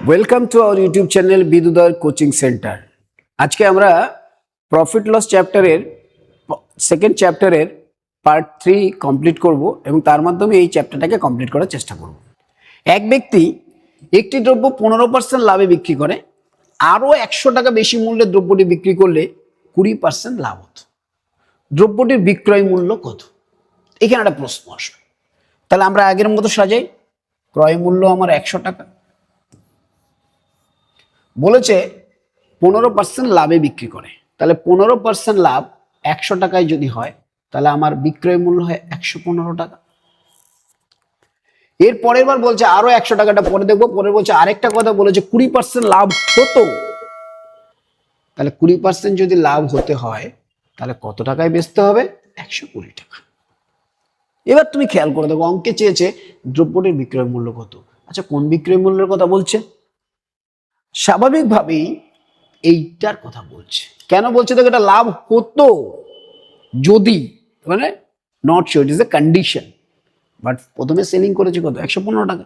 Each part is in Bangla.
Welcome to our YouTube channel বিদুদার কোচিং সেন্টার। আজকে আমরা প্রফিট লস চ্যাপ্টারের সেকেন্ড চ্যাপ্টারের পার্ট 3 কমপ্লিট করব এবং তার মাধ্যমে এই চ্যাপ্টারটাকে কমপ্লিট করার চেষ্টা করব। এক ব্যক্তি একটি দ্রব্য 15% লাভে বিক্রি করে, আরও 100 টাকা বেশি মূল্যের দ্রব্যটি বিক্রি করলে 20% লাভ হতো। দ্রব্যটির বিক্রয় মূল্য কত? এখানে একটা প্রশ্ন আসবে। তাহলে আমরা আগের মতো সাজাই। ক্রয় মূল্য আমার 100 টাকা, বলেছে 15% লাভে বিক্রি করে, তাহলে 15% লাভ 100 টাকায় যদি হয় তাহলে আমার বিক্রয় মূল্য হয় 115 টাকা। এর পরের বার বলছে আরো 100 টাকাটা পরে দেখবো। পরে বলছে আরেকটা কথা, বলেছে 20% লাভ হতো। তাহলে 20% যদি লাভ হতে হয় তাহলে কত টাকায় বেচতে হবে? 120 টাকা। এবার তুমি খেয়াল করে দেখো, অঙ্কে চেয়েছে দ্রব্যটির বিক্রয় মূল্য কত। আচ্ছা, কোন বিক্রয় মূল্যের কথা বলছে? স্বাভাবিকভাবেই এইটার কথা বলছে। কেন বলছে? দেখো, এটা লাভ হতো যদি, মানে not sure, it is a condition. But প্রথমে সেলিং করেছে কত? 115 টাকা।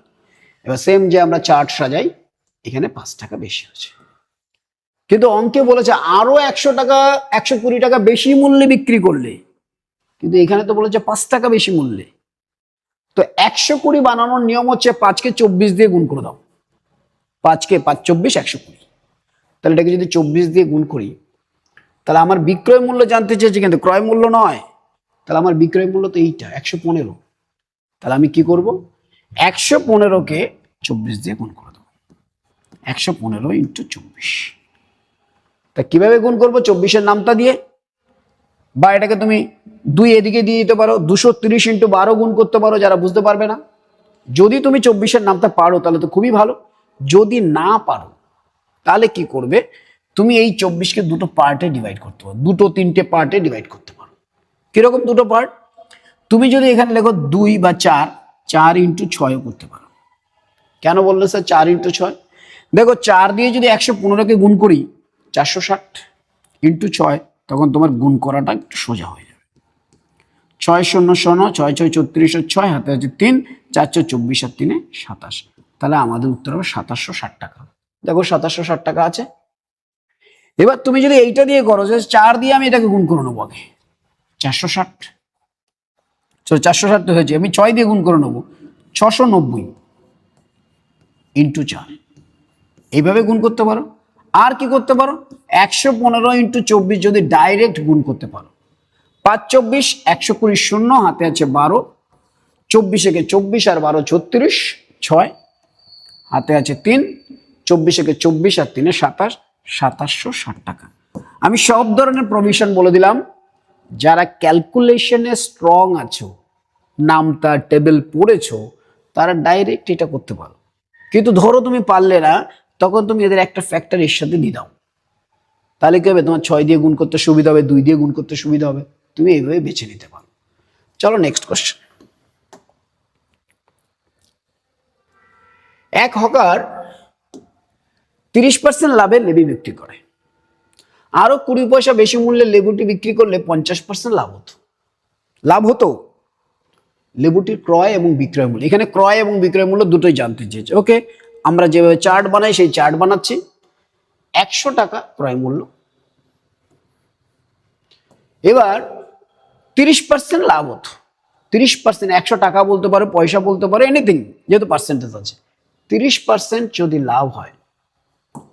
এবার সেম যে আমরা চার্ট সাজাই, এখানে 5 টাকা বেশি আছে, কিন্তু অঙ্কে বলেছে আরো 100 টাকা 120 টাকা বেশি মূল্যে বিক্রি করলে, কিন্তু এখানে তো বলেছে 5 টাকা বেশি মূল্যে। তো 120 বানানোর নিয়ম হচ্ছে 5কে 24 দিয়ে গুণ করে দাও। 5কে 5 24 120। তাহলে এটাকে যদি 24 দিয়ে গুণ করি, তাহলে আমার বিক্রয় মূল্য জানতে চেয়েছে, কিন্তু ক্রয় মূল্য নয়। তাহলে আমার বিক্রয় মূল্য তো এইটা 115। তাহলে আমি কি করব? 115কে 24 দিয়ে গুণ করে দেবো। 115 ইন্টু 24। তা কিভাবে গুণ করবো? 24-এর নামটা দিয়ে, বা এটাকে তুমি 2 এদিকে দিয়ে দিতে পারো। 230 ইন্টু 12 গুণ করতে পারো, যারা বুঝতে পারবে না। যদি তুমি 24-এর নামটা পারো তাহলে তো খুবই ভালো। যদি না পারো তাহলে কি করবে? তুমি এই 24কে দুটো পার্টে ডিভাইড করতে পারো, 2-3টে পার্টে ডিভাইড করতে পারো। কিরকম দুটো পার্ট? তুমি যদি এখানে লেখো 2 বা 4, 4 ইন্টু 6 করতে পারো। কেন বললে স্যার 4 ইন্টু 6? দেখো, 4 দিয়ে যদি 115কে গুণ করি 460 ইন্টু 6, তখন তোমার গুণ করাটা একটু সোজা হয়ে যাবে। 6 শূন্য 6 6 34 6 হাতে আছে 3, 4 24 আর 3 27। তাহলে আমাদের উত্তর হবে 2760 টাকা। দেখো 2760 টাকা আছে। এবার তুমি যদি এইটা দিয়ে করো, যে 4 দিয়ে আমি এটাকে গুণ করে নেবো আগে, 460। 460 তো হয়েছে, আমি 6 দিয়ে গুণ করে নেবো, 690 ইন্টু 4। এইভাবে গুণ করতে পারো। আর কি করতে পারো? 115 ইন্টু 24 যদি ডাইরেক্ট গুণ করতে পারো। 5 24 120 শূন্য হাতে আছে 12, 24-একে 24 আর 12 36, 6 হাতে আছে 3, 24-একে 24 আর 3 27, 2760 টাকা। আমি সব ধরনের প্রভিশন বলে দিলাম। যারা ক্যালকুলেশনে স্ট্রং আছো, নামতা টেবিল পড়েছো, তারা ডাইরেক্ট এটা করতে পারো। কিন্তু ধরো তুমি পারলে না, তখন তুমি এদের একটা ফ্যাক্টর এর সাথে দিয়ে দাও। তাহলে কি হবে? তোমার 6 দিয়ে গুণ করতে সুবিধা হবে, 2 দিয়ে গুণ করতে সুবিধা হবে। তুমি এইভাবে বেছে নিতে পারো। চলো নেক্সট কোশ্চেন। এক হকার 30% লাভে লেবু বিক্রি করে, আরো 20 পয়সা বেশি মূল্যে লেবুটি বিক্রি করলে 50% লাভ হতো। লেবুটির ক্রয় এবং বিক্রয় মূল্য, এখানে ক্রয় এবং বিক্রয় মূল্য দুটোই জানতে চেয়েছে। ওকে, আমরা যেভাবে চার্ট বানাই সেই চার্ট বানাচ্ছি। 100 টাকা ক্রয় মূল্য, এবার 30% লাভ হতো। 30%, 100 টাকা বলতে পারো, পয়সা বলতে পারো, এনিথিং, যেহেতু পার্সেন্টেজ আছে। 30% যদি লাভ হয়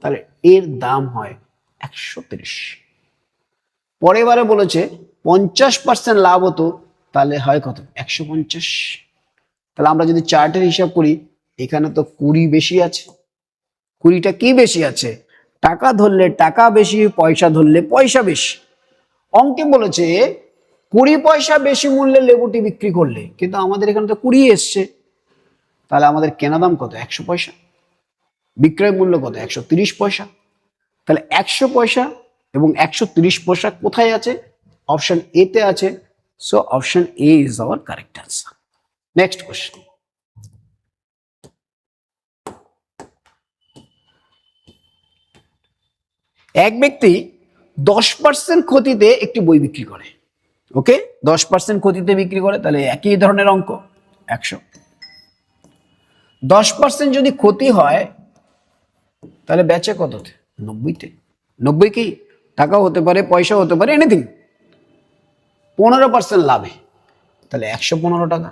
তাহলে এর দাম হয় 130। পরের বারে বলেছে 50% লাভ হতো, তাহলে হয় কত? 150। তাহলে আমরা যদি চার্টের হিসাব করি, এখানে তো 20 বেশি আছে। 20টা কি বেশি আছে? টাকা ধরলে টাকা বেশি, পয়সা ধরলে পয়সা বেশি। অঙ্কে বলেছে 20 পয়সা বেশি মূল্যে লেবুটি বিক্রি করলে, কিন্তু আমাদের এখানে তো 20 এসছে। তাহলে আমাদের কেনা দাম কত? 100 পয়সা। বিক্রয় মূল্য কত? 130 পয়সা। তাহলে 100 পয়সা এবং 130 পয়সা কোথায় আছে? অপশন এ তে আছে। So option A is our correct answer. Next question. এক ব্যক্তি 10% ক্ষতিতে একটি বই বিক্রি করে। ওকে, 10% ক্ষতিতে বিক্রি করে, তাহলে একই ধরনের অঙ্ক। 100 10% যদি ক্ষতি হয় তাহলে বেচে কততে? 90-তে। 90 কি টাকা হতে পারে, পয়সা হতে পারে, এনিথিং। 15% লাভে, তাহলে 115 টাকা।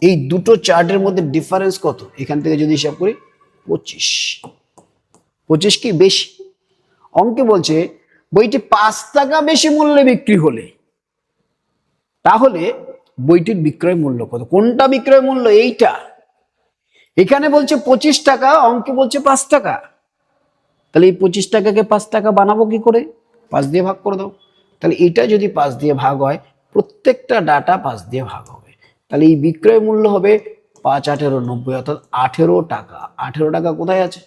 এই দুটো চার্টের মধ্যে ডিফারেন্স কত? এখান থেকে যদি হিসাব করি 25। 25 কি বেশি? অঙ্কে বলছে বইটি 5 টাকা বেশি মূল্যে বিক্রি হলে, তাহলে বইটির বিক্রয় মূল্য কত? কোনটা বিক্রয় মূল্য? এইটা। এখানে বলছে 25 টাকা, অঙ্কে বলছে 5 টাকা। তাহলে এই 25 টাকাকে 5 টাকা বানাবো কি করে? 5 দিয়ে ভাগ করে দাও। তাহলে এটা যদি 5 দিয়ে ভাগ হয়, প্রত্যেকটা ডাটা 5 দিয়ে ভাগ হবে। তাহলে এই বিক্রয় মূল্য হবে 5 18 90, অর্থাৎ 18 টাকা। 18 টাকা কোথায় আছে?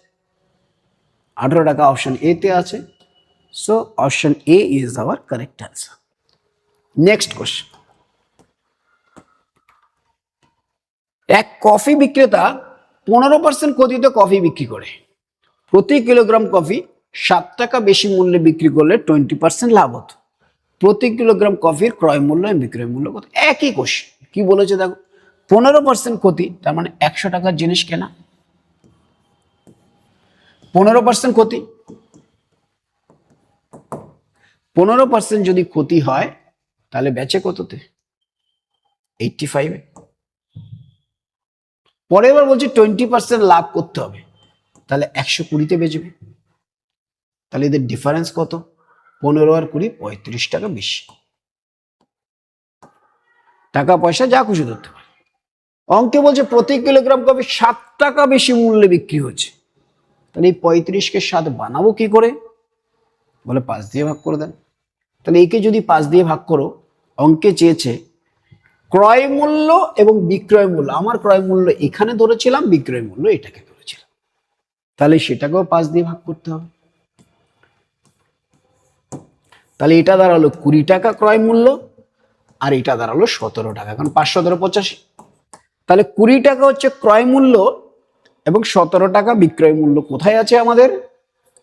18 টাকা অপশন এ তে আছে। So option A is our correct answer. Next question. এক কফি বিক্রেতা 15% ক্ষতিতে কফি বিক্রি করে। প্রতি কিলোগ্রাম কফি 7 টাকা বেশি মূল্যে বিক্রি করলে 20% লাভ হতো। প্রতি কিলোগ্রাম কফির ক্রয় মূল্য এবং বিক্রয় মূল্য কত? একই কোশ্চেন। কি বলেছে দেখো, 15% ক্ষতি, তার মানে 100 টাকার জিনিস কেনা। 15% ক্ষতি, 15% যদি ক্ষতি হয় তাহলে বেচে কততে? 85-এ। পরে এবার বলছি 20% লাভ করতে হবে, তাহলে 120-তে বেচবে। তাহলে এদের ডিফারেন্স কত? 15 আর 20, 35 টাকা বেশি। টাকা পয়সা যা খুশি ধরতে পারে। অঙ্কে বলছে প্রতি কিলোগ্রাম কফি 7 টাকা বেশি মূল্যে বিক্রি হচ্ছে। তাহলে এই 35-কে 7 বানাবো কি করে? বলে 5 দিয়ে ভাগ করে দেন। তাহলে একে যদি 5 দিয়ে ভাগ করো, অঙ্কে চেয়েছে ক্রয় মূল্য এবং বিক্রয় মূল্য। আমার ক্রয় মূল্য এখানে ধরেছিলাম, বিক্রয় মূল্য এটাকে ধরেছিলাম, তাহলে সেটাকেও 5 দিয়ে ভাগ করতে হবে। তাহলে এটা দাঁড়ালো 20 টাকা ক্রয় মূল্য, আর এটা দাঁড়ালো 17 টাকা, কারণ 5 17 85। তাহলে 20 টাকা হচ্ছে ক্রয় মূল্য এবং 17 টাকা বিক্রয় মূল্য। কোথায় আছে আমাদের?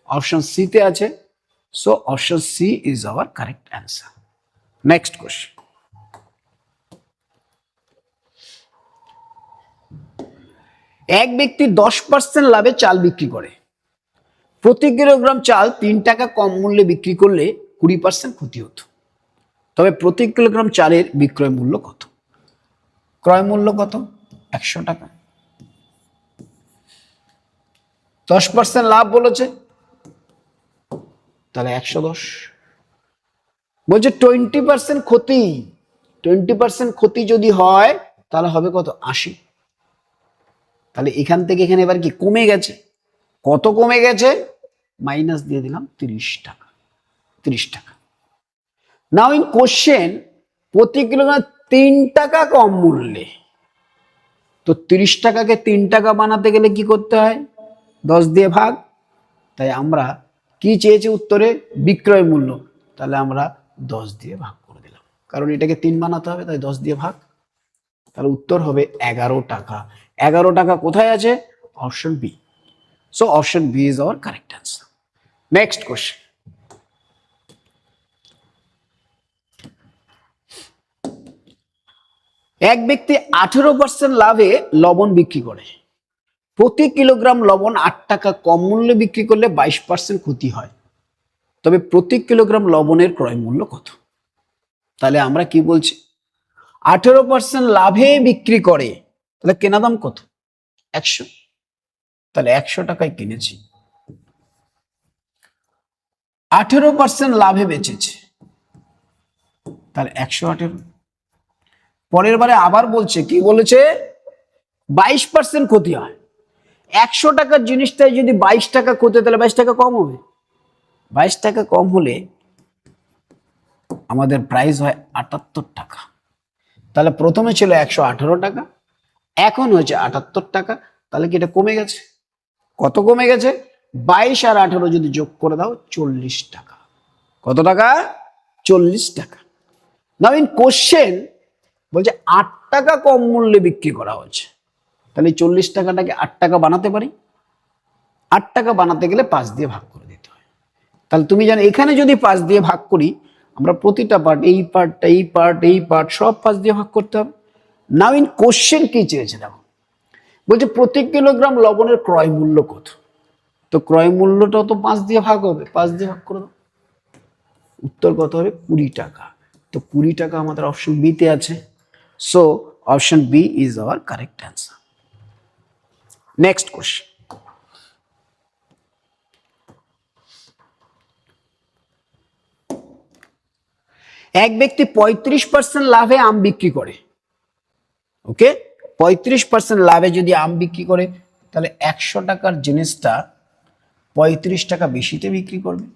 অপশন সি তে আছে। So option C is our correct answer. Next question. এক ব্যক্তি 10% লাভে চাল বিক্রি করে। প্রতি কিলোগ্রাম চাল 3 টাকা কম মূল্যে বিক্রি করলে 20% ক্ষতি হতো। তবে প্রতি কিলোগ্রাম চালের বিক্রয় মূল্য কত? ক্রয় মূল্য কত? 100 টাকা। 10% লাভ বলেছে, তাহলে 110। বলছে 20% ক্ষতি, 20% ক্ষতি যদি হয় তাহলে হবে কত? 80। তাহলে এখান থেকে এখানে এবার কি কমে গেছে? কত কমে গেছে? মাইনাস দিয়ে দিলাম 30 টাকা। 30 টাকা। নাও ইন কোশ্চেন, প্রতি কিলোগ্রাম 3 টাকা কম মূল্যে, তো 30 টাকাকে 3 টাকা বানাতে গেলে কি করতে হয়? 10 দিয়ে ভাগ। তাই আমরা কি চেয়েছি উত্তরে? বিক্রয় মূল্য, তাহলে আমরা 10 দিয়ে ভাগ করে দিলাম, কারণ এটাকে 3 বানাতে হবে, তাই 10 দিয়ে ভাগ। তাহলে উত্তর হবে 11 টাকা। 11 টাকা কোথায় আছে? Option B. So option B is our correct answer. Next question. এক ব্যক্তি 18% লাভে লবণ বিক্রি করে। প্রতি কিলোগ্রাম লবণ 8 টাকা কম মূল্যে বিক্রি করলে 22% ক্ষতি হয়। তবে প্রতি কিলোগ্রাম লবণের ক্রয় মূল্য কত? তাহলে আমরা কি বলছি? 18% লাভে বিক্রি করে, তাহলে কেনা দাম কত? 100। তাহলে 100 টাকায় কিনেছি, 18% লাভে বেচেছে, তাহলে 118। পরের বারে আবার বলছে, কি বলেছে? 22% ক্ষতি হয়। 100 টাকার জিনিসটাই যদি 22 টাকা ক্ষতি হয়, তাহলে 22 টাকা কম হবে। 22 টাকা কম হলে আমাদের প্রাইস হয় 78 টাকা। তাহলে প্রথমে ছিল 118 টাকা, এখন হয়েছে 78 টাকা। তাহলে কি এটা কমে গেছে? কত কমে গেছে? 22 আর 18 যদি যোগ করে দাও 40 টাকা। কত টাকা? 40 টাকা। নাও ইন কোশ্চেন বলছে 8 টাকা কম মূল্যে বিক্রি করা হচ্ছে। তাহলে 40 টাকাটাকে 8 টাকা বানাতে পারি। 8 টাকা বানাতে গেলে 5 দিয়ে ভাগ করে দিতে হয়। তাহলে তুমি জানো এখানে যদি 5 দিয়ে ভাগ করি, আমরা প্রতিটা পার্ট, এই পার্টটা, এই পার্ট, এই পার্ট সব 5 দিয়ে ভাগ করতে হবে। নাও ইন কোশ্চেন কি চেয়েছে দেখো, বলছে প্রতি কিলোগ্রাম লবণের ক্রয় মূল্য কত? তো ক্রয় মূল্যটাও তো 5 দিয়ে ভাগ হবে, 5 দিয়ে ভাগ করে দাও, উত্তর কত হবে 20 টাকা। তো 20 টাকা আমাদের অপশন বি তে আছে। So option B is our correct answer. Next question, এক ব্যক্তি 35% লাভে আম বিক্রি করে। ওকে, 35% লাভে যদি আম বিক্রি করে, তাহলে 100 টাকার জিনিসটা 35 টাকা বেশিতে বিক্রি করবে,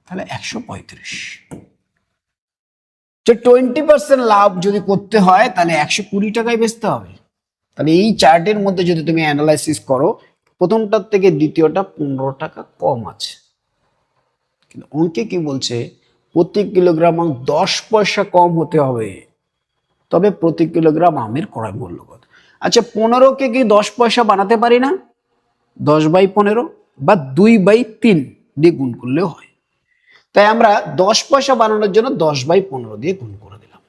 তাহলে 135। যে 20% লাভ যদি করতে হয় তাহলে 120 টাকায় বেচতে হবে। তাহলে এই চার্টের মধ্যে যদি তুমি অ্যানালাইসিস করো, প্রথমটার থেকে দ্বিতীয়টা 15 টাকা কম আছে, কিন্তু অঙ্কে কি বলছে প্রতি কিলোগ্রাম 10 পয়সা কম হতে হবে, তবে প্রতি কিলোগ্রাম আমের ক্রয় মূল্য কত। আচ্ছা, 15কে কি 10 পয়সা বানাতে পারি না? 10/15 বা 2/3 দিয়ে গুণ করলেও হয়। তাই আমরা 10 পয়সা বানানোর জন্য 10/15 দিয়ে গুণ করে দিলাম।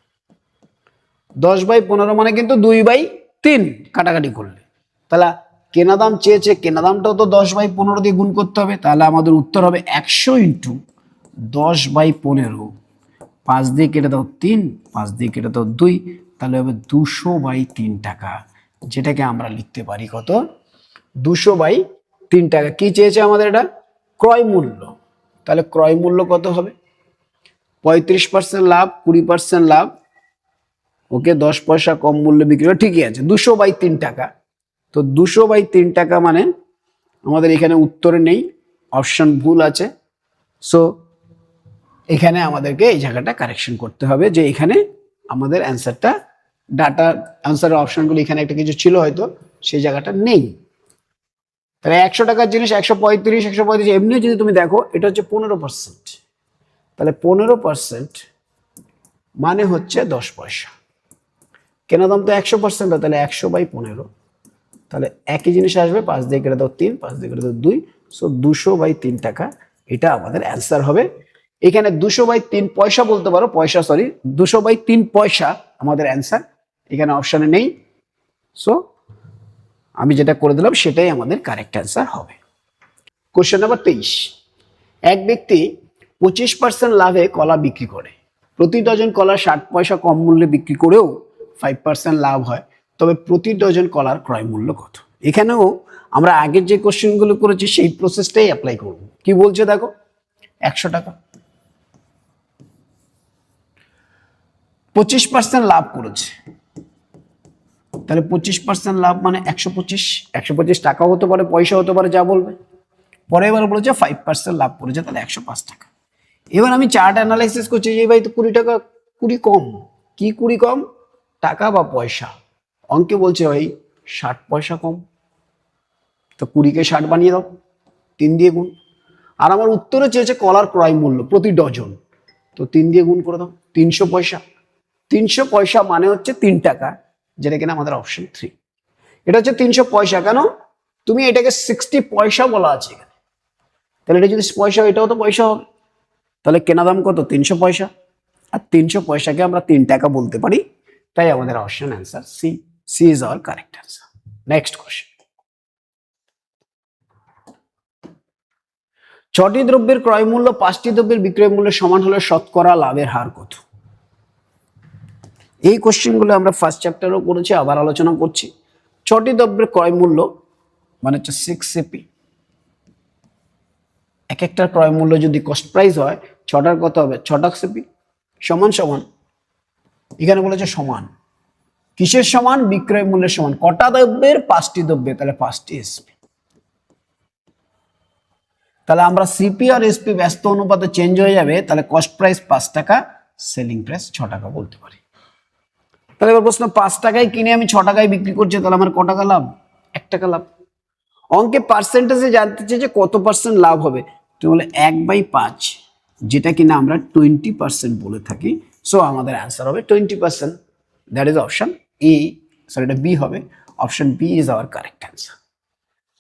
10/15 মানে কিন্তু 2/3 কাটাকাটি করলে, তাহলে কেনা দাম চেয়েছে, কেনা দামটাও তো 10/15 দিয়ে গুণ করতে হবে। তাহলে আমাদের উত্তর হবে 100 ইন্টু 10/15, 5 দিয়ে কেটে দাও 3, 5 দিয়ে কেটে দাও 2, তাহলে হবে 200/3 টাকা, যেটাকে আমরা লিখতে পারি কত 200/3 টাকা। কি চেয়েছে আমাদের? এটা ক্রয় মূল্য। তাহলে ক্রয় মূল্য কত হবে? 35% লাভ, 20% লাভ, ওকে 10 পয়সা কম মূল্যে বিক্রি করে, ঠিকই আছে, 200/3 টাকা। তো 200/3 টাকা মানে আমাদের এখানে উত্তরে নেই, অপশন ভুল আছে। সো এখানে আমাদেরকে এই জায়গাটা কারেকশন করতে হবে, যে এখানে আমাদের অ্যান্সারটা ডাটা অ্যান্সারের অপশনগুলো এখানে একটা কিছু ছিল হয়তো, সেই জায়গাটা নেই। তাহলে 100 টাকার জিনিস 135 এমনিও যদি তুমি দেখো, এটা হচ্ছে 15%, তাহলে 15% মানে হচ্ছে 10 পয়সা। কেনা দাম তো 100%, তাহলে 100/15, তাহলে একই জিনিস আসবে, 5 দিয়ে কেটে দাও 3, 5 দিয়ে কেটে দাও 2, সো 200/3 টাকা, এটা আমাদের অ্যান্সার হবে। এখানে 200/3 পয়সা বলতে পারো, পয়সা সরি, 200/3 পয়সা আমাদের অ্যান্সার, এখানে অপশনে নেই। সো আমি যেটা করে দিলাম সেটাই আমাদের কারেক্ট অ্যান্সার হবে। কোশ্চেন নাম্বার 23, এক ব্যক্তি 25% লাভে কলা বিক্রি করে। প্রতি ডজন কলা 60 পয়সা কম মূল্যে বিক্রি করেও 5% লাভ হয়, তবে প্রতি ডজন কলার ক্রয় মূল্য কত? এখানেও আমরা আগের যে কোশ্চেনগুলো করেছি সেই প্রসেসটাই অ্যাপ্লাই করব। কি বলছে দেখো, 100 টাকা 25% লাভ করেছে, তাহলে 25% লাভ মানে 125 টাকা হতে পারে, পয়সা হতে পারে, যা বলবে। পরে এবার বলেছে 5% লাভ করেছে, তাহলে 105 টাকা। এবার আমি চার্ট অ্যানালাইসিস করছি, যে ভাই তো 20 টাকা 20 কম, কি 20 কম, টাকা বা পয়সা? অঙ্কে বলছে ভাই 60 পয়সা কম, তো 20কে 60 বানিয়ে দাও, 3 দিয়ে গুণ। আর আমার উত্তরে চেয়েছে কলার ক্রয় মূল্য প্রতি ডজন, তো 3 দিয়ে গুণ করে দাও, 300 পয়সা। 300 পয়সা মানে হচ্ছে 3 টাকা, যেটা কিনা আমাদের অপশন 3। এটা হচ্ছে 300 পয়সা। কেন? তুমি এটাকে 60 পয়সা বলা আছে এখানে, তাহলে এটা যদি পয়সা, এটাও তো পয়সা হবে। তাহলে কেনা দাম কত? 300 পয়সা, আর 300 পয়সাকে আমরা 3 টাকা বলতে পারি, তাই আমাদের option answer C. C is our correct answer. Next question, 6টি দ্রব্যের ক্রয় মূল্য 5টি দ্রব্যের বিক্রয় মূল্যের সমান হলে শতকরা লাভের হার কত? এই কোশ্চেনগুলো আমরা ফার্স্ট চ্যাপ্টারও করেছি, আবার আলোচনা করছি। 6টি দ্রব্যের ক্রয় মূল্য মানে হচ্ছে 6 সিপি। এক একটার ক্রয় মূল্য যদি কস্ট প্রাইস হয়, 6টার কত হবে? 6টা সিপি সমান সমান, এখানে বলেছে সমান, কিসের সমান? বিক্রয় মূল্যের সমান। কটা দ্রব্যের? 5টি দ্রব্যের, তাহলে 5টি এসপি। তাহলে আমরা সিপি আর এসপি ব্যস্ত অনুপাতে চেঞ্জ হয়ে যাবে, তাহলে কস্ট প্রাইস 5 টাকা, সেলিং প্রাইস 6 টাকা বলতে পারি। তাহলে এবার প্রশ্ন, 5 টাকায় কিনে আমি 6 টাকায় বিক্রি করছি, তাহলে আমার ক টাকা লাভ? 1 টাকা লাভ। অঙ্কে পার্সেন্টেজে জানতে চেয়েছে কত পার্সেন্ট লাভ হবে, তুমি বলে 1/5, যেটা কিনা আমরা 20% বলে থাকি। সো আমাদের অ্যান্সার হবে 20%, that is option A, sorry এটা বি হবে, option B is our correct answer.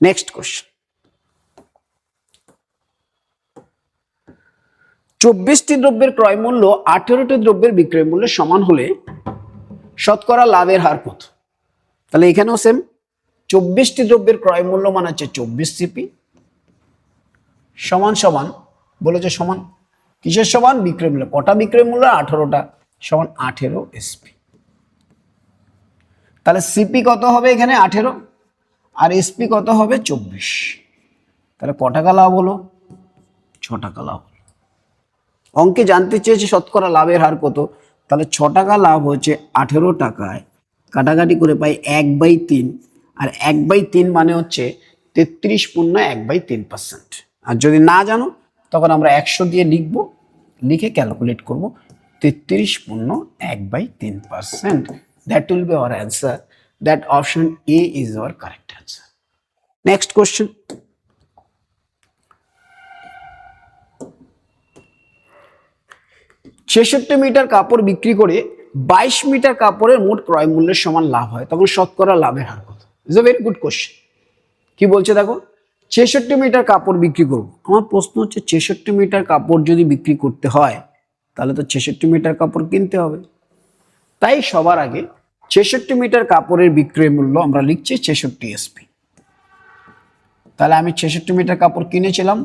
Next question, 24টি দ্রব্যের ক্রয় মূল্য 18টি দ্রব্যের বিক্রয় মূল্যের সমান হলে শতকরা লাভের হার কত? তাহলে এখানেও সেম, 24টি দ্রব্যের ক্রয় মূল্য মান হচ্ছে 24 সিপি সমান সমান বলেছে সমান কিসের সমান বিক্রয় মূল্য কটা বিক্রয় মূল্য 18টা সমান 18 এসপি তাহলে সিপি কত হবে এখানে 18 আর এসপি কত হবে 24 তাহলে ক টাকা লাভ হলো 6 টাকা লাভ হলো অঙ্কে জানতে চেয়েছে শতকরা লাভের হার কত তাহলে 6 টাকা লাভ হচ্ছে 18 টাকায় কাটাকাটি করে পাই 1/3 আর 1/3 মানে হচ্ছে 33.1/3% আর যদি না জানো তখন আমরা 100 দিয়ে লিখবো লিখে ক্যালকুলেট করব 33.1/3%. That will be our answer. That option A is our correct answer. Next question. ছেষট্টি মিটার কাপড় বিক্রি করে 22 মিটার কাপড়ের মোট ক্রয় মূল্যের সমান লাভ হয় তখন শতকরা লাভের হার কত is a very good question কি বলছে দেখো 66 মিটার কাপড় বিক্রি করব আমার প্রশ্ন হচ্ছে 66 মিটার কাপড় যদি বিক্রি করতে হয় তাহলে তো 66 মিটার কাপড় কিনতে হবে তাই সবার আগে 66 মিটার কাপড়ের বিক্রয় মূল্য আমরা লিখছি 66 এসপি তাহলে আমি 66 মিটার কাপড় কিনেছিলাম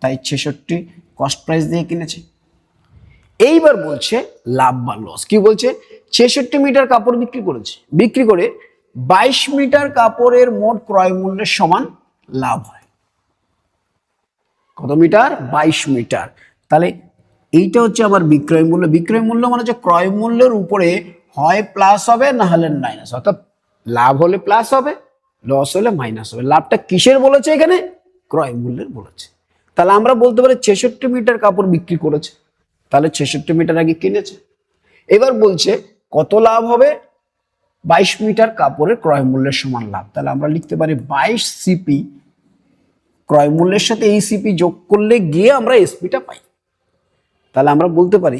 তাই 66 কস্ট প্রাইস দিয়ে কিনেছি এইবার বলছে লাভ বা লস কি বলছে 66 মিটার কাপড় বিক্রি করেছে বিক্রি করে 22 মিটার কাপড়ের মোট ক্রয় মূল্যের সমান লাভ হয় কত মিটার 22 মিটার তাহলে এইটা হচ্ছে আমার বিক্রয় মূল্য মানে হচ্ছে ক্রয় মূল্যের উপরে হয় প্লাস হবে না হলে মাইনাস অর্থাৎ লাভ হলে প্লাস হবে লস হলে মাইনাস হবে লাভটা কিসের বলেছে এখানে ক্রয় মূল্যের বলেছে তাহলে আমরা বলতে পারি 66 মিটার কাপড় বিক্রি করেছে তাহলে 66 মিটার আগে কিনেছে এবার বলছে কত লাভ হবে 22 মিটার কাপড়ের ক্রয় মূল্যের সমান লাভ তাহলে আমরা লিখতে পারি 22 সিপি ক্রয় মূল্যের সাথে এই সিপি যোগ করলে গিয়ে আমরা এসপিটা পাই তাহলে আমরা বলতে পারি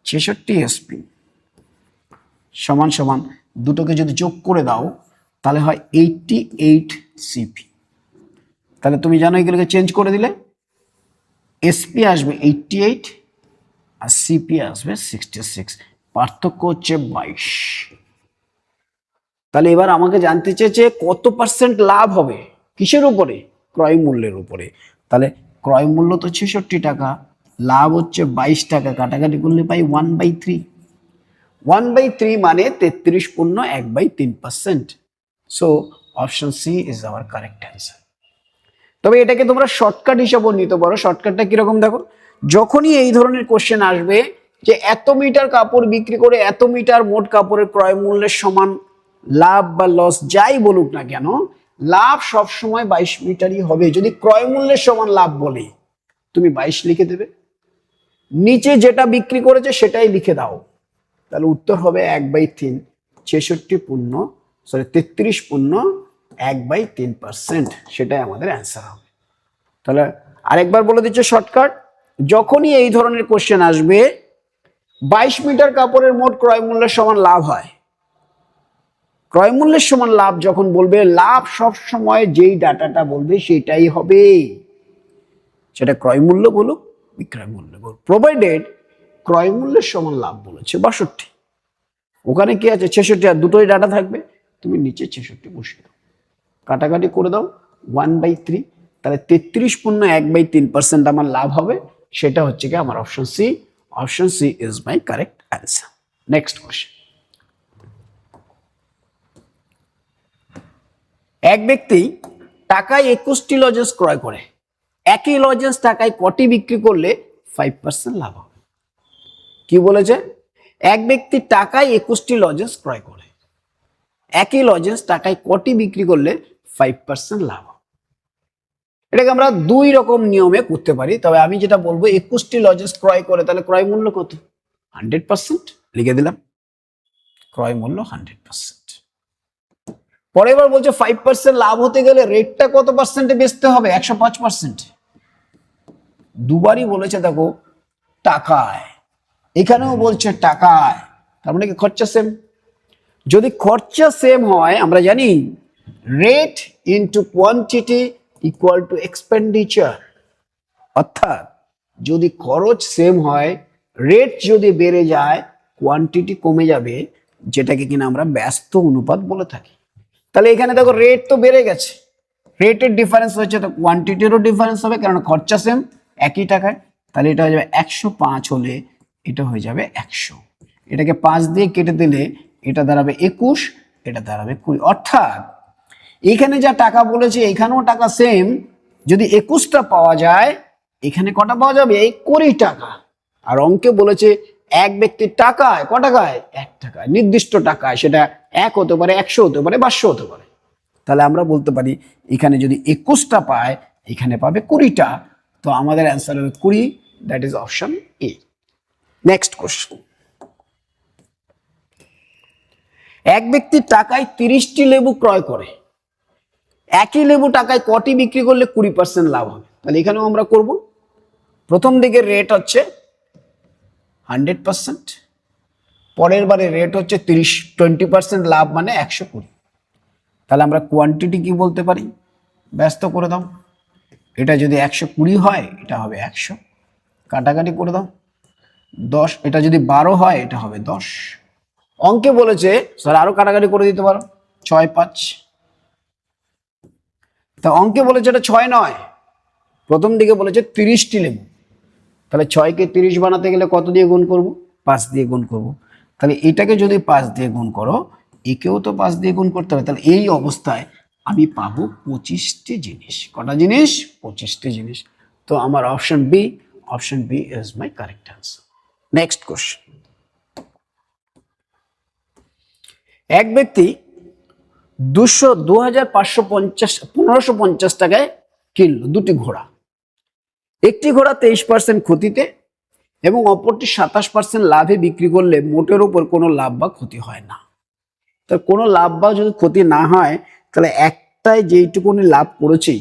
66 এসপি সমান সমান দুটোকে যদি যোগ করে দাও তাহলে হয় 88 সিপি তাহলে তুমি জানো এগুলোকে চেঞ্জ করে দিলে এসপি আসবে 88 আর সিপি আসবে 66 পার্থক্য হচ্ছে 22 তাহলে এবার আমাকে জানতে চেয়েছে কত পার্সেন্ট লাভ হবে কিসের উপরে ক্রয় মূল্যের উপরে তাহলে ক্রয় মূল্য তো 66 টাকা লাভ হচ্ছে 22 টাকা কাটাকাটি করলে পাই 1/3 1/3 মানে 33.1/3% so option C is our correct answer তবে এটাকে তোমরা শর্টকাট হিসাবেও নিতে পারো শর্টকাটটা কিরকম দেখো যখনই এই ধরনের কোশ্চেন আসবে যে এত মিটার কাপড় বিক্রি করে এত মিটার মোট কাপড়ের ক্রয় মূল্যের সমান লাভ বা লস যাই বলুক না কেন লাভ সব সময় 22 মিটারই হবে যদি ক্রয় মূল্যের সমান লাভ বলে তুমি 22 লিখে দেবে নিচে যেটা বিক্রি করেছে সেটাই লিখে দাও তাহলে উত্তর হবে 1/3 33.1/3% সেটাই আমাদের অ্যান্সার হবে তাহলে আরেকবার বলে দিচ্ছে শর্টকাট যখনই এই ধরনের কোশ্চেন আসবে 22 মিটার কাপড়ের মোট ক্রয় মূল্যের সমান লাভ হয় ক্রয় মূল্যের সমান লাভ যখন বলবে লাভ সব সময় যেই ডাটাটা বলবে সেটাই হবে সেটা ক্রয় মূল্য বলুক বিক্রয় মূল্য বলুক প্রোভাইডেড ক্রয় মূল্যের সমান লাভ বলেছে 62 ওখানে কি আছে 66 আর দুটোই ডাটা থাকবে তুমি নিচে 66 বসিয়ে দাও কাটাকাটি করে দাও 1/3 তাহলে 33.1/3% আমার লাভ হবে সেটা হচ্ছে কি আমার option C is my correct answer next question এক ব্যক্তি টাকায় 21টি লজেন্স ক্রয় করে একই লজেন্স টাকায় কটি বিক্রি করলে 5% লাভ হবে কি বলেছে এক ব্যক্তি টাকায় 21টি লজেন্স ক্রয় করে একই লজেন্স টাকায় কটি বিক্রি করলে 5% লাভ হবে এটাকে আমরা দুই রকম নিয়মে করতে পারি তবে আমি যেটা বলবো 21টি লজেন্স ক্রয় করে তাহলে ক্রয় মূল্য কত 100% লিখে দিলাম ক্রয় মূল্য 100% পরে এবার বলছে 5% লাভ হতে গেলে রেটটা কত পার্সেন্টে বেচতে হবে 105% দুবারই বলেছে দেখো টাকায় এখানেও বলছে টাকায় তার মানে কি খরচা সেম যদি খরচা সেম হয় আমরা জানি rate into quantity equal to expenditure অর্থাৎ যদি খরচ সেম হয় রেট যদি বেড়ে যায় কোয়ান্টিটি কমে যাবে যেটাকে কিনা আমরা ব্যস্ত অনুপাত বলে থাকি তাহলে এখানে দেখো রেট তো বেড়ে গেছে, রেটের ডিফারেন্স হচ্ছে, তো কোয়ান্টিটিরও ডিফারেন্স হবে, কারণ খরচা সেম একই টাকায়। তাহলে এটা হয়ে যাবে 105 হলে এটা হয়ে যাবে 100, এটাকে 5 দিয়ে কেটে দিলে এটা দাঁড়াবে 21, এটা দাঁড়াবে 20। অর্থাৎ এখানে যা টাকা বলেছে এখানেও টাকা সেম, যদি 21টা পাওয়া যায় এখানে কটা পাওয়া যাবে? এই 20 টাকা। আর অঙ্কে বলেছে এক ব্যক্তির টাকায়, ক টাকায়? 1 টাকায়, নির্দিষ্ট টাকায়, সেটা 1 হতে পারে, 100 হতে পারে, 500 হতে পারে। তাহলে আমরা বলতে পারি এখানে যদি 21টা পায় এখানে পাবে 20টা, তো আমাদের অ্যান্সার হবে 20, that is option A. Next question, এক ব্যক্তি টাকায় 30টি লেবু ক্রয় করে, একই লেবু টাকায় কটি বিক্রি করলে 20% লাভ হবে? তাহলে এখানেও আমরা করব, প্রথম দিকের রেট হচ্ছে 100%, পরের বারে রেট হচ্ছে 20% লাভ মানে 120। তাহলে আমরা কোয়ান্টিটি কি বলতে পারি? ব্যস্ত করে দাও, এটা যদি 120 হয় এটা হবে 100, কাটাকাটি করে দাও 10, এটা যদি 12 হয় এটা হবে 10। অঙ্কে বলেছে স্যার আরো কাটাকাটি করে দিতে পারো, 6 5, তা অঙ্কে বলেছে এটা 6 নয়, প্রথম দিকে বলেছে 30টি লেবু। তাহলে 6কে 30 বানাতে গেলে কত দিয়ে গুণ করব? 5 দিয়ে গুণ করব। তাহলে এটাকে যদি 5 দিয়ে গুণ করো একেও তো 5 দিয়ে গুণ করতে হবে। তাহলে এই অবস্থায় আমি পাবো 25টি জিনিস। কটা জিনিস? 25টি জিনিস। তো আমার option B is my correct answer. Next question, এক ব্যক্তি 1550 টাকায় কিনলো দুটি ঘোড়া, একটি ঘোড়া 23% ক্ষতিতে এবং অপরটি 27% লাভে বিক্রি করলে মোটের উপর কোনো লাভ বা ক্ষতি হয় না। তো কোনো লাভ বা যদি ক্ষতি না হয় তাহলে একটায় যেইটুকুনি লাভ করেছি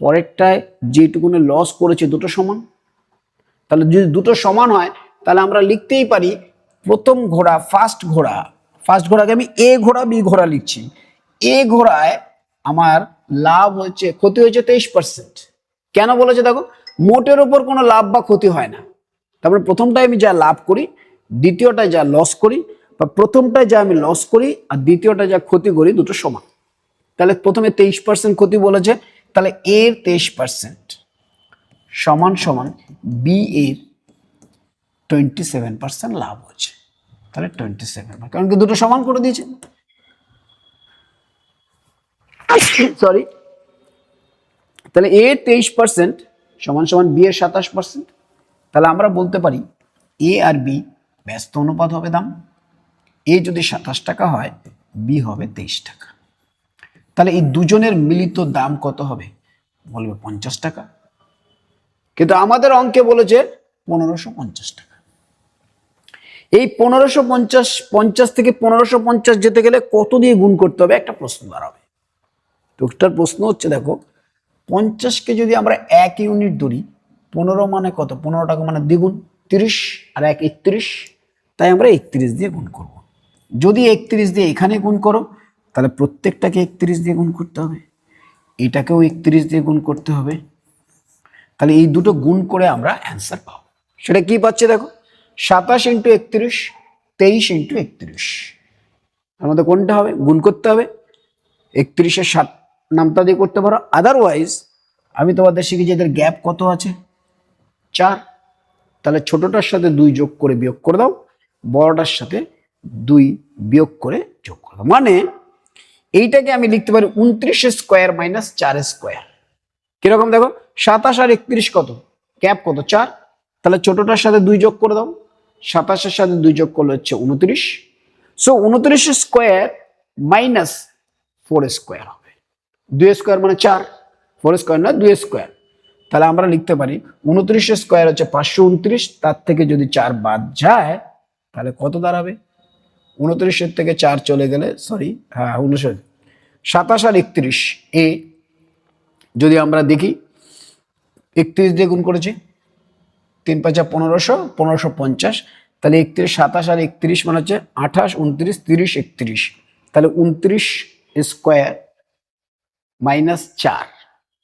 পরেরটায় যেইটুকুনি লস করেছি দুটো সমান। তাহলে যদি দুটো সমান হয় তাহলে আমরা লিখতেই পারি প্রথম ঘোড়া, ফার্স্ট ঘোড়াকে আমি এ ঘোড়া বি ঘোড়া লিখছি। এ ঘোড়ায় আমার লাভ হচ্ছে, ক্ষতি হয়েছে 23%। কেন বলেছে দেখো, মোটের উপর কোনো লাভ বা ক্ষতি হয় না। তারপরে প্রথমটায় আমি যা লাভ করি, দ্বিতীয়টায় যা লস করি, বা প্রথমটায় যা আমি লস করি আর দ্বিতীয়টায় যা ক্ষতি করি দুটো সমান। তাহলে প্রথমে 23% ক্ষতি বলেছে, তাহলে এর 23% সমান সমান বি এর 27% লাভ হচ্ছে। তাহলে 27, কারণ কি দুটো সমান করে দিয়েছে, সরি। তাহলে এর 23% সমান সমান বি এর 27%। তাহলে আমরা বলতে পারি এ আর বি ব্যস্ত অনুপাত হবে দাম। এ যদি 27 টাকা হয় বি হবে 23 টাকা। তাহলে এই দুজনের মিলিত দাম কত হবে? বলবে 50 টাকা। কিন্তু আমাদের অঙ্কে বলেছে 1550 টাকা। এই 1550 থেকে 1550 যেতে গেলে কত দিয়ে গুণ করতে হবে একটা প্রশ্ন দাঁড়াবে। তো একটার প্রশ্ন হচ্ছে দেখো, 50কে যদি আমরা 1 ইউনিট ধরি, 15 মানে কত? 15 টাকা মানে দ্বিগুণ, 30 আর 1 31, তাই আমরা 31 দিয়ে গুণ করব। যদি 31 দিয়ে এখানে গুণ করো তাহলে প্রত্যেকটাকে 31 দিয়ে গুণ করতে হবে, এটাকেও 31 দিয়ে গুণ করতে হবে। তাহলে এই দুটো গুণ করে আমরা অ্যান্সার পাবো। সেটা কি পাচ্ছে দেখো, 27 ইন্টু 31, 23 ইন্টু 31। তার মধ্যে কোনটা হবে? গুণ করতে হবে। 31-এর 7 নামতা দিয়ে করতে পারো, আদারওয়াইজ আমি তোমাদের শিখেছি এদের গ্যাপ কত আছে? 4। তাহলে ছোটটার সাথে 2 যোগ করে বিয়োগ করে দাও, বড়টার সাথে 2 বিয়োগ করে যোগ করে দাও। মানে এইটাকে আমি লিখতে পারি 29 স্কোয়ার মাইনাস 4 স্কোয়ার। কিরকম দেখো, 27 আর 31 কত? গ্যাপ কত? 4। তাহলে ছোটটার সাথে 2 যোগ করে দাও, 27-এর সাথে 2 যোগ করলে হচ্ছে 29। সো 29 স্কোয়ার মাইনাস 4 স্কোয়ার হবে। 2 স্কোয়ার মানে 4, 4 স্কোয়ার না 2 স্কোয়ার। তাহলে আমরা লিখতে পারি 29 স্কোয়ার হচ্ছে 529, তার থেকে যদি 4 বাদ যায় তাহলে কত দাঁড়াবে? 29-এর থেকে 4 চলে গেলে, সরি হ্যাঁ 29, 27 আর 31 এ যদি আমরা দেখি 31 দিয়ে গুণ করেছি, 3 5 1500, 1550। তাহলে 31, 27 আর 31 মানে হচ্ছে 28, 29, 30, 31। তাহলে 29 স্কোয়ার মাইনাস 4,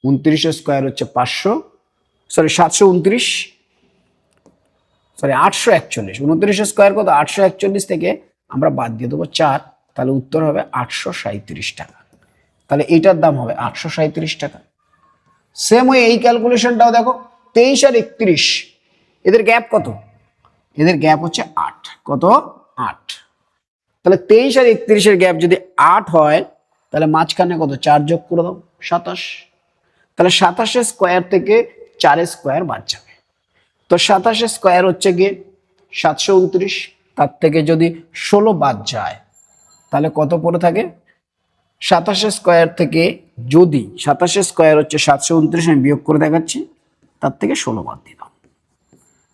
29 স্কোয়ার হচ্ছে 500, সরি 729, সরি 841। 29 স্কোয়ার কত? 841 থেকে আমরা বাদ দিয়ে দেবো 4, তাহলে উত্তর হবে 837 টাকা। তাহলে এইটার দাম হবে 837 টাকা। সেম ওই এই ক্যালকুলেশনটাও দেখো, 23 আর 31 এদের গ্যাপ কত? এদের গ্যাপ হচ্ছে 8। কত? 8। তাহলে 23 আর 31-এর গ্যাপ যদি 8 হয়, তাহলে মাঝখানে কত? 4 যোগ করে দাও, 27। তাহলে 27-এর স্কোয়ার থেকে 4-এর স্কোয়ার বাদ যাবে। তো 27-এর স্কোয়ার হচ্ছে গিয়ে 729, তার থেকে যদি 16 বাদ যায় তাহলে কত পড়ে থাকে? 27-এর স্কোয়ার থেকে যদি 27-এর স্কোয়ার হচ্ছে 729, আমি বিয়োগ করে দেখাচ্ছি, তার থেকে 16 বাদ দিয়ে দাও।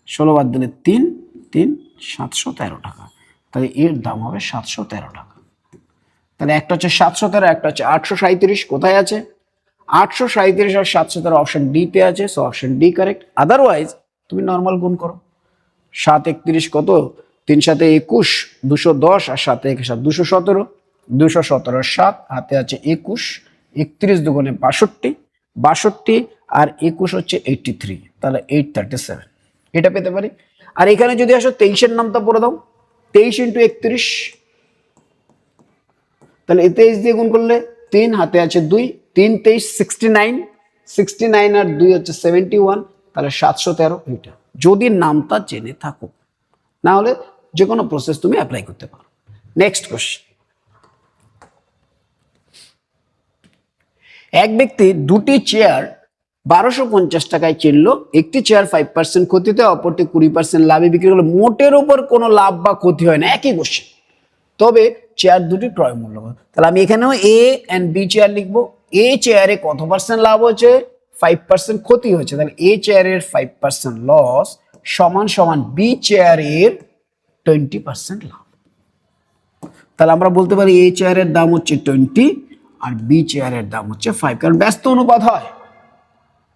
16 বাদ দিলে 3 3 713 টাকা। তাহলে এর দাম হবে 713 টাকা। তাহলে একটা হচ্ছে 713, একটা হচ্ছে 837। কোথায় আছে? 837 আর 713 অপশন ডি তে আছে, so option D correct. Otherwise তুমি নর্মাল গুণ করো। 7 31 কত? 3 7 21, 210 আর 7 1 7 217, 217 7 হাতে আছে 21, 31 দুগুণে 62, 62 আর 21 হচ্ছে 83, তাহলে 837 এটা পেতে পারি। আর এখানে যদি আসো 23-এর নামটা পড়ে দাও, 23 ইন্টু 31, তাহলে 23 দিয়ে গুণ করলে 3 হাতে আছে 2, 3 23 69, 69 আর 2 হচ্ছে 71, তাহলে 713 এটা। যদি নামটা জেনে থাকো, না হলে যে কোনো প্রসেস তুমি অ্যাপ্লাই করতে পারো। নেক্সট কোশ্চেন, এক ব্যক্তি দুটি চেয়ার 1250 টাকায় কিনলো। একটি চেয়ার 5% ক্ষতিতে, অপরটি 20% লাভে বিক্রি করলো। মোটের উপর কোনো লাভ বা ক্ষতি হয় না, একই কোশ্চেন। তবে চেয়ার দুটি ক্রয় মূল্য। তাহলে আমি এখানেও এ এন্ড বি চেয়ার লিখবো। এ চেয়ারে কত পার্সেন্ট লাভ হচ্ছে? 5% ক্ষতি হচ্ছে। তাহলে এ চেয়ারের 5% লস সমান সমান বি চেয়ারের 20% লাভ। তাহলে আমরা বলতে পারি এ চেয়ারের দাম হচ্ছে 20 আর বি চেয়ারের দাম হচ্ছে 5, কারণ ব্যস্ত অনুপাত হয়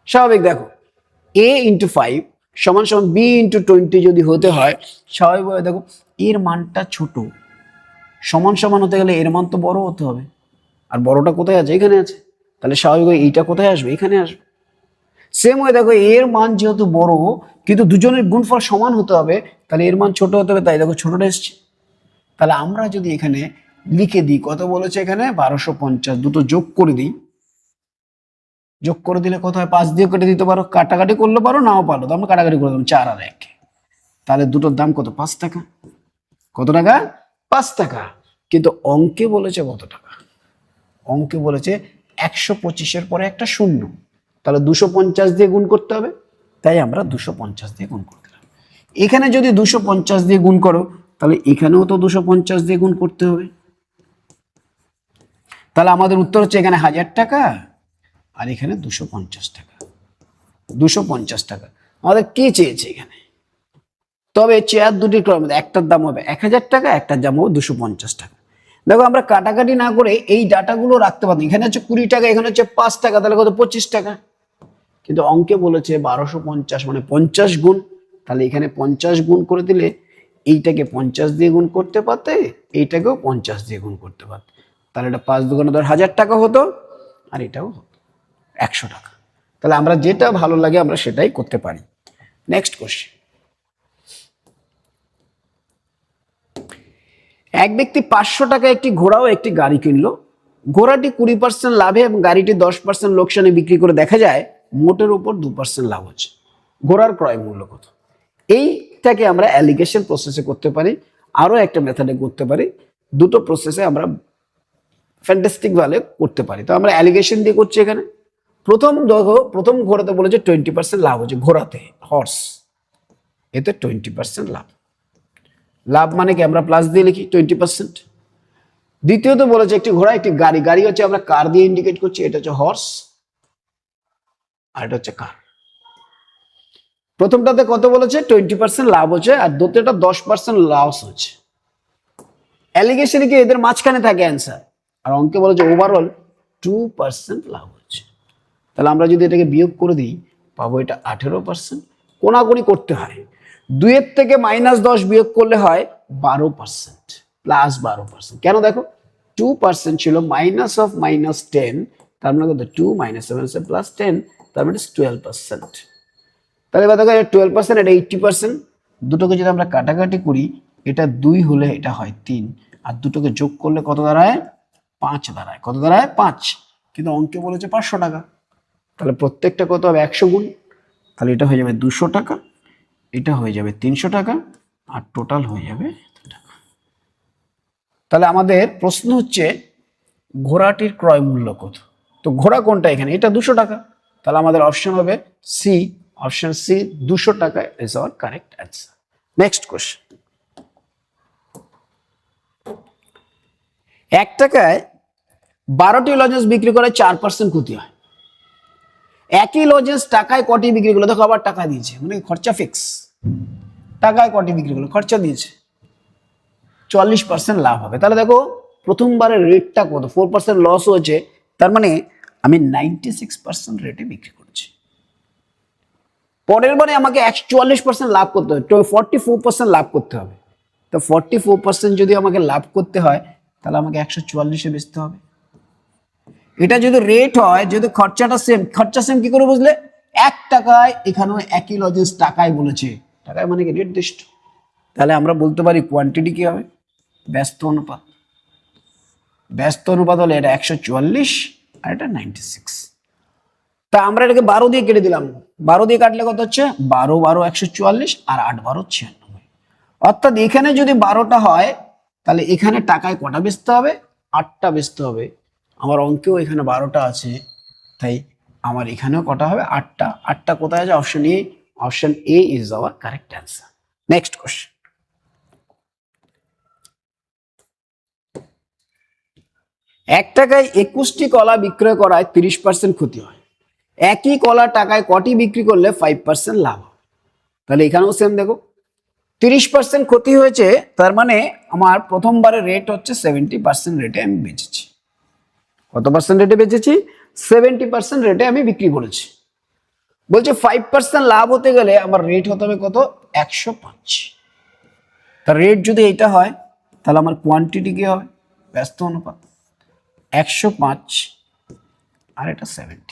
স্বাভাবিক। দেখো এ ইন্টু 5 সমান সমান বি ইন্টু 20 যদি হতে হয়, স্বাভাবিকভাবে দেখো এর মানটা ছোট, সমান সমান হতে গেলে এর মান তো বড় হতে হবে। আর বড়টা কোথায় আছে? এখানে আছে। তাহলে স্বাভাবিকভাবে এইটা কোথায় আসবে? এখানে আসবে। সেম হয়ে দেখো এর মান যেহেতু বড়, কিন্তু দুজনের গুণফল সমান হতে হবে, তাহলে এর মান ছোট হতে হবে, তাই দেখো ছোটটা এসছে। তাহলে আমরা যদি এখানে লিখে দিই, কত বলেছে এখানে? 1250, দুটো যোগ করে দিই। যোগ করে দিলে কত হয়? 5 দিয়ে কেটে দিতে পারো, কাটাকাটি করলে পারো, নাও পারো, তো আমরা কাটাকাটি করে দিলাম 4 আর 1। তাহলে দুটোর দাম কত? 5 টাকা। কত টাকা? 5 টাকা। কিন্তু অঙ্কে বলেছে কত টাকা? অঙ্কে বলেছে 125-এর পরে একটা শূন্য, তাহলে 250 দিয়ে গুণ করতে হবে, তাই আমরা 250 দিয়ে গুণ করতে হবে। এখানে যদি 250 দিয়ে গুণ করো, তাহলে এখানেও তো 250 দিয়ে গুণ করতে হবে। তাহলে আমাদের উত্তর হচ্ছে এখানে 1000 টাকা আর এখানে 250 টাকা। 250 টাকা আমাদের কি চেয়েছে এখানে? তবে চেয়ার দুটি ক্রয় মধ্যে একটার দাম হবে 1000 টাকা, একটার দাম হবে 250 টাকা। দেখো আমরা কাটাকাটি না করে এই ডাটাগুলো রাখতে পারি। এখানে হচ্ছে 20 টাকা, এখানে হচ্ছে 5 টাকা, তাহলে কত? 25 টাকা। কিন্তু অঙ্কে বলেছে 1250 মানে 50 গুণ, তাহলে এখানে 50 গুণ করে দিলে এইটাকে 50 দিয়ে গুণ করতে পারতে, এইটাকেও 50 দিয়ে গুণ করতে পারতে, তাহলে এটা 5 দুগুণে ধর 1000 টাকা হতো, আর এটাও হতো 100 টাকা। তাহলে আমরা যেটা ভালো লাগে আমরা সেটাই করতে পারি। নেক্সট কোশ্চেন, এক ব্যক্তি 500 টাকা একটি ঘোড়া ও একটি গাড়ি কিনলো। ঘোড়াটি 20% লাভে এবং গাড়িটি 10% লোকসানে বিক্রি করে দেখা যায় মোটের উপর 2% লাভ হচ্ছে। ঘোড়ার ক্রয় মূল্য কত? এইটাকে আমরা অ্যালিগেশন প্রসেসে করতে পারি, আরো একটা মেথডে করতে পারি। দুটো প্রসেসে আমরা ফ্যান্টাস্টিক ভাবে করতে পারি। তো আমরা অ্যালিগেশন দিয়ে করছি এখানে। প্রথম ঘোড়াতে বলেছে 20% লাভ হচ্ছে, ঘোড়াতে, হর্স, এতে 20% লাভ। লাভ মানে কি? আমরা প্লাস দিয়ে লিখি 20%। দ্বিতীয়ত বলেছে একটি ঘোড়া একটি গাড়ি, গাড়ি হচ্ছে আমরা কার দিয়ে ইন্ডিকেট করছি, এটা হচ্ছে হর্স আর এটা হচ্ছে কার। প্রথমটাতে কত বলেছে? 20% লাভ হচ্ছে, আর দ্বিতীয়টা 10% লস হচ্ছে। অ্যালিগেশনে কি এদের মাঝখানে থাকে অ্যান্সার, আর অঙ্কে বলেছে ওভারঅল 2% লাভ হচ্ছে। তাহলে আমরা যদি এটাকে বিয়োগ করে দিই পাবো এটা 18%। কোনাকুনি করতে হয়, 2 থেকে -10 বিয়োগ করলে হয় 12%, প্লাস 12%। কেন? দেখো 2% ছিল, মাইনাস অফ -10, তার মানে কত? 2 - 7 প্লাস 10, তার মানে 12%। তাহলে এবার দেখো 12%, এটা 80%। দুটোকে যদি আমরা কাটাকাটি করি, এটা 2 হলে এটা হয় 3, আর দুটোকে যোগ করলে কত দাঁড়ায়? 5 দাঁড়ায়। কত দাঁড়ায়? 5। কিন্তু অঙ্কে বলেছে 500 টাকা। তাহলে প্রত্যেকটা কত হবে 100 গুণ, তাহলে এটা হয়ে যাবে 200 টাকা, এটা হয়ে যাবে 300 টাকা, আর টোটাল হয়ে যাবে এত টাকা। তাহলে আমাদের প্রশ্ন হচ্ছে ঘোড়াটির ক্রয় মূল্য কত। তো ঘোড়া কোনটা এখানে, এটা 200 টাকা, তাহলে আমাদের অপশন হবে সি, অপশন সি 200 টাকা is our correct answer. Next question, 1 টাকায় 12টি লজেন্স বিক্রি করে 4% ক্ষতি হয়। একই লজেন্স টাকায় কটি বিক্রি করলো, দেখো আবার টাকা দিয়েছে, মানে খরচা ফিক্স, টাকায় কটি বিক্রি করলো, খরচা দিয়েছে, 44% লাভ হবে। তাহলে দেখো প্রথমবারের রেটটা কত, 4% লস হয়েছে, তার মানে আমি 96% রেটে বিক্রি করছি। পরের বারে আমাকে 44% লাভ করতে হবে, 44% লাভ করতে হবে। তো 44% যদি আমাকে লাভ করতে হয়, তাহলে আমাকে 144-এ বেচতে হবে। এটা যদি রেট হয়, যদি খরচাটা সেম, খরচা সেম কি করে বুঝলে, 1 টাকায় এখানেও একই লজেন্স টাকায় বলেছে, টাকায় মানে কি নির্দিষ্ট, তাহলে আমরা বলতে পারি কোয়ান্টিটি কি হবে, ব্যস্ত অনুপাত। ব্যস্ত অনুপাত হলে এটা 144 আর এটা 96। তা আমরা এটাকে 12 দিয়ে কেটে দিলাম, 12 দিয়ে কাটলে কত হচ্ছে, 12 12 144 আর 8 12 96। অর্থাৎ এখানে যদি 12টা হয়, তাহলে এখানে টাকায় কটা বেচতে হবে, 8টা বেচতে হবে। আমার অঙ্কেও এখানে 12টা আছে, তাই আমার এখানেও কটা হবে, 8টা। 8টা কোথায় আছে, option A, option A is our correct answer. Next question, 1 টাকায় 21টি কলা বিক্রয় করায় 30% ক্ষতি হয়। একই কলা টাকায় কটি বিক্রি করলে 5% লাভ হয়। তাহলে এখানেও সেম, দেখো 30% ক্ষতি হয়েছে, তার মানে আমার প্রথমবারের রেট হচ্ছে 70% রেটে আমি বেচেছি। কত পার্সেন্ট রেটে বেচেছি, 70% রেটে আমি বিক্রি করেছি। বলছে 5% লাভ হতে গেলে আমার রেট হতে হবে কত, 105। তার রেট যদি এইটা হয়, তাহলে আমার কোয়ান্টিটি কি হবে, ব্যস্ত অনুপাত, 105 আর এটা 70,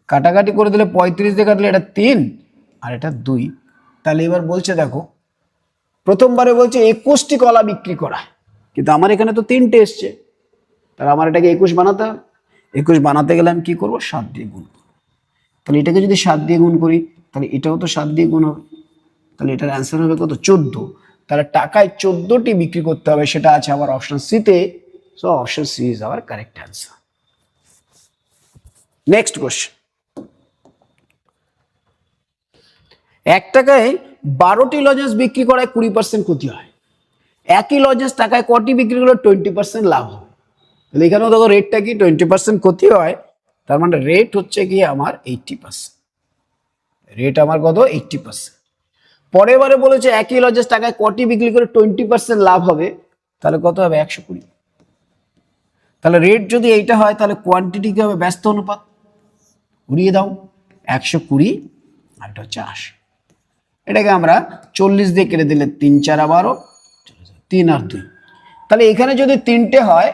কাটাকাটি করে দিলে 35 দিয়ে কাটলে এটা 3 আর এটা 2। তাহলে এবার বলছে দেখো, প্রথমবারে বলছে 21টি কলা বিক্রি করা, কিন্তু আমার এখানে তো 3টে এসছে, তাহলে আমার এটাকে 21 বানাতে হবে। 21 বানাতে গেলে আমি কি করবো, 7 দিয়ে গুণ করবো। তাহলে এটাকে যদি 7 দিয়ে গুণ করি, তাহলে এটাও তো 7 দিয়ে গুণ হবে, তাহলে এটার অ্যান্সার হবে কত, 14। তাহলে টাকায় 14টি বিক্রি করতে হবে, সেটা আছে আমার অপশন সিতে। So option C is our correct answer. Next question, 1 টাকায় 12টি লজেন্স বিক্রি করায় 20% ক্ষতি হয়। একই লজেন্স টাকায় কটি বিক্রি করলে 20% লাভ হবে। তাহলে এখানেও দেখো রেটটা কি, 20% ক্ষতি হয়, তার মানে রেট হচ্ছে কি আমার 80%। রেট আমার কত, 80%। পরের বারে বলেছে একই লজেন্স টাকায় কটি বিক্রি করে 20% লাভ হবে, তাহলে কত হবে, 120। তাহলে রেট যদি এইটা হয়, তাহলে কোয়ান্টিটি কি হবে, ব্যস্ত অনুপাত, উড়িয়ে দাও, 120 আর এটা হচ্ছে 80। এটাকে আমরা 40 দিয়ে কেটে দিলে 3 4 12, 3 আর 2। তাহলে এখানে যদি 3টে হয়,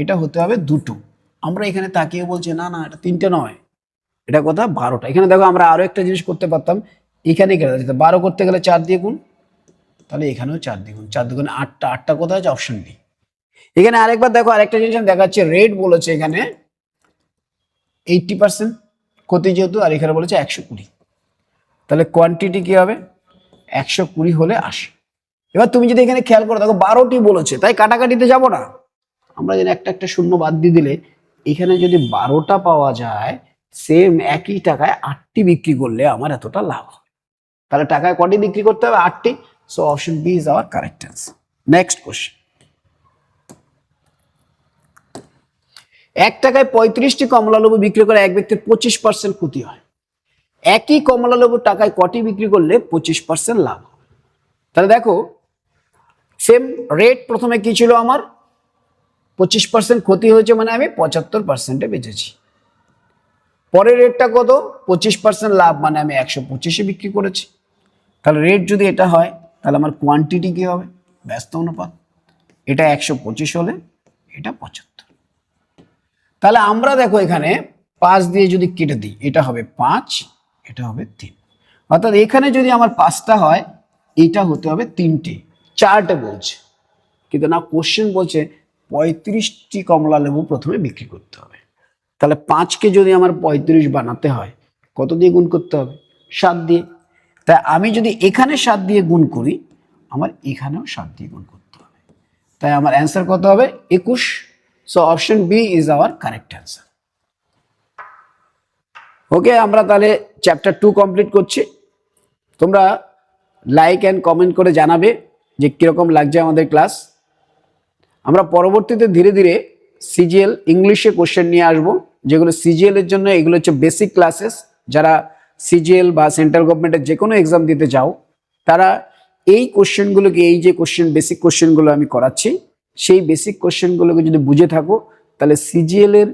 এটা হতে হবে 2টো। আমরা এখানে তাকিয়ে বলছি না না, এটা 3টে নয়, এটা কথা 12টা। এখানে দেখো আমরা আরো একটা জিনিস করতে পারতাম, এখানে কেটে দিতে, 12 করতে গেলে 4 দিয়ে গুণ, তাহলে এখানেও 4 দিয়ে গুণ, 4 দুগুণে 8টা, 8টা কোথায় আছে, অপশন ডি। এখানে আরেকবার দেখো, আরেকটা জিনিস আমি দেখাচ্ছি, রেট বলেছে এখানে 80% ক্ষতি যেহেতু, আর এখানে বলেছে 120, তাহলে কোয়ান্টিটি কি হবে, 120 হলে 80। এবার তুমি যদি এখানে খেয়াল করে দেখো 12টি বলেছে, তাই কাটাকাটিতে যাব না, আমরা যেন একটা একটা শূন্য বাদ দিয়ে দিলে, এখানে যদি 12টা পাওয়া যায়, সেম একই টাকায় 8টি বিক্রি করলে আমার এতটা লাভ হবে। তাহলে টাকায় কটি বিক্রি করতে হবে, 8টি। So option B is our correct answer. Next question, 1 টাকায় 35টি কমলালেবু বিক্রি করে এক ব্যক্তির 25% ক্ষতি হয়। একই কমলালেবু টাকায় কটি বিক্রি করলে 25% লাভ হবে। তাহলে দেখো সেম রেট, প্রথমে কি ছিল আমার, 25% ক্ষতি হয়েছে, মানে আমি 75%-এ বেচেছি। পরের রেটটা কত, 25% লাভ, মানে আমি 125-এ বিক্রি করেছি। তাহলে রেট যদি এটা হয়, তাহলে আমার কোয়ান্টিটি কি হবে, ব্যস্ত অনুপাত, এটা 125 হলে এটা 75। তাহলে আমরা দেখো এখানে 5 দিয়ে যদি কেটে দিই, এটা হবে 5, এটা হবে 3। অর্থাৎ এখানে যদি আমার 5টা হয়, এটা হতে হবে 3টে, 4টে বলছে, কিন্তু না কোশ্চেন বলছে 35টি কমলা লেবু প্রথমে বিক্রি করতে হবে। তাহলে 5কে যদি আমার 35 বানাতে হয় কত দিয়ে গুণ করতে হবে? 7 দিয়ে। তাই আমি যদি এখানে 7 দিয়ে গুণ করি, আমার এখানেও 7 দিয়ে গুণ করতে হবে। তাই আমার অ্যান্সার কত হবে? 21। So option B is our correct answer. Okay, আমরা তাহলে চ্যাপ্টার 2 কমপ্লিট করছি। তোমরা লাইক অ্যান্ড কমেন্ট করে জানাবে যে কীরকম লাগছে আমাদের ক্লাস। আমরা পরবর্তীতে ধীরে ধীরে সিজিএল ইংলিশে কোশ্চেন নিয়ে আসবো, যেগুলো সিজিএল এর জন্য এগুলো হচ্ছে বেসিক ক্লাসেস। যারা সিজিএল বা সেন্ট্রাল গভর্নমেন্টের যে কোনো এক্সাম দিতে চাও, তারা এই কোশ্চেনগুলোকে, এই যে কোশ্চেন বেসিক কোশ্চেনগুলো আমি করাচ্ছি, সেই বেসিক কোশ্চেনগুলোকে যদি বুঝে থাকো, তাহলে সিজিএল এর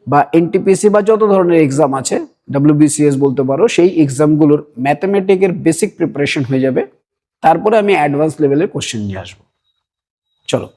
বা এনটিপিসি বা যত ধরনের এক্সাম আছে, ডব্লিউবিসিএস বলতে পারো, সেই এক্সামগুলোর ম্যাথমেটিকের বেসিক প্রিপারেশন হয়ে যাবে। তারপরে আমি অ্যাডভান্স লেভেলের কোশ্চেন নিয়ে আসবো। চলো।